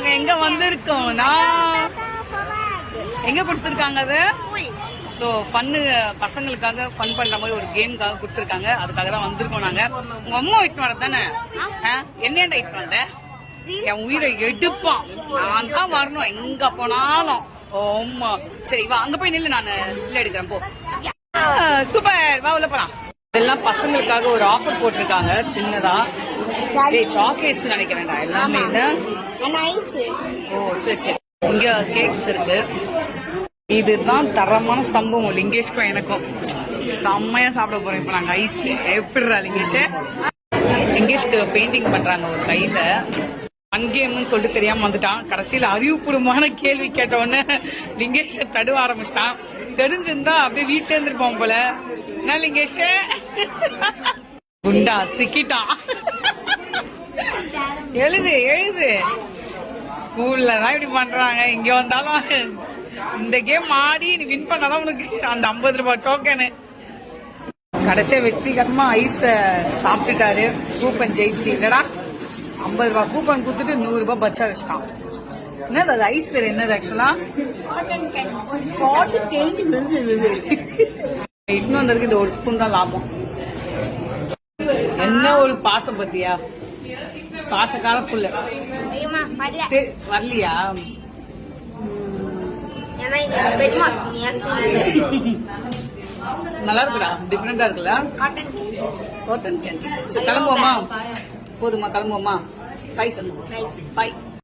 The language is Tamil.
நாங்க எங்க வந்திருக்கோம்னா எங்க கொடுத்திருக்காங்க அது சோ ஃபன்னு பசங்களுக்காக ஃபன் பண்ற மாதிரி ஒரு கேமுக்காக கொடுத்திருக்காங்க. அதுக்காக தான் வந்திருக்கோம் நாங்க. உங்க அம்மா இட்டு வர தானே என்னேண்டா இட்டு வந்த? என் உயிரை எடுப்பான். நான் தான் வரணும் எங்க போனாலும். ஆமா சரி வா அங்க போய் நில்லு, நான் ஸ்டில் எடுக்கிறேன். போ சூப்பர் வா உள்ள போலாம். இதெல்லாம் பசங்களுக்காக ஒரு ஆஃபர் போட்டிருக்காங்க சின்னதா. சாக்லேட்ஸ் நினைக்கிறேன்டா எல்லாமே. ஓ சரி சரி. இங்க கேக்ஸ் இருக்கு. இதுதான் தரமான சம்பவம் லிங்கேஷ்க்கும் எனக்கும். செம்மையா சாப்பிட போறோம் இப்ப நாங்க. ஐஸ் எப்படிடா லிங்கேஷ்க்கு பெயிண்டிங் பண்றாங்க ஒரு கையில. ஃபன் கேம்னு சொல்லிட்டு தெரியாம வந்துட்டான். கடைசியில அறிவுபூர்வமான கேள்வி கேட்ட உடனே லிங்கேஷ தடுவ ஆரம்பிச்சிட்டான். தெரிஞ்சிருந்தா அப்படியே வீட்டுல இருந்திருப்போம் போல. என்ன லிங்கேஷ குண்டா சிக்கிட்டான். எழுது எழுது. ஸ்கூல்ல தான் இப்படி பண்றாங்க. இங்க வந்தாலும் இந்த கேம் ஆடி நீ வின் பண்ணாதான் உனக்கு அந்த 50 ரூபாய் டோக்கனு. கடைசியா வெற்றிகரமா ஐஸ சாப்பிட்டுட்டாரு. கூப்பன் ஜெயிச்சு இல்லடா 50 ரூபாய் கூப்பன் கொடுத்துட்டு 100 ரூபாய் பச்சா வச்சிட்டான். என்னது அது ஐஸ் பேர் என்னது ஆக்சுவலா? இன்னும் வந்திருக்கு. இந்த ஒரு ஸ்பூன் தான் லாபம். என்ன ஒரு பாசம் பத்தியா? பாசக்கார புள்ள வரலையா? நல்லா இருக்குடா. டிஃபரெண்டா இருக்குல்ல? Cotton candy. கிளம்புவோமா? போதுமா கிளம்புவோமா? பை சொல்லுங்க. பை.